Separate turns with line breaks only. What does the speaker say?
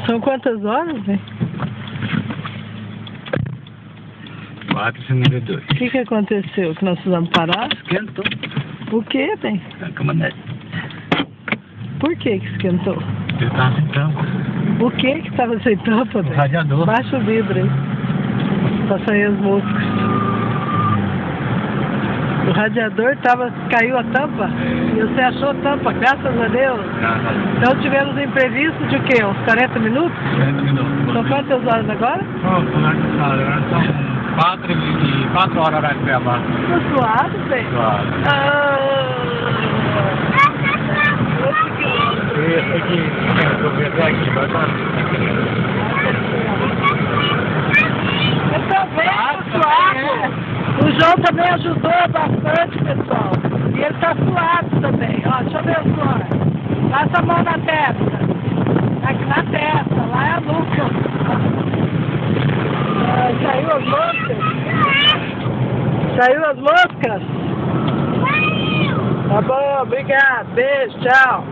São quantas horas, velho?
4h52.
O que aconteceu? Que nós precisamos parar?
Esquentou
O que, bem?
a caminhonete.
Por que esquentou?
Você tá sem tampa.
O que estava sem tampa,
O
bem?
radiador.
Baixa o vidro aí. Pra sair as moscas. O radiador caiu a tampa? E você achou a tampa, graças a Deus? Então tivemos imprevisto de o quê? Uns 40 minutos?
40 minutos.
São quantas horas agora?
Agora são 4 horas horário de trabalho.
Tô suado, bem?
Suado. Esse aqui, vou ver aqui, vai estar.
Eu também tô suado. O João também ajudou bastante, pessoal. E ele tá suado também. Ó, deixa eu ver o suor. Passa a mão na testa. Aqui na testa, lá é a nuca. Saiu as moscas? Saiu as moscas? Tá bom, obrigado. Beijo, tchau.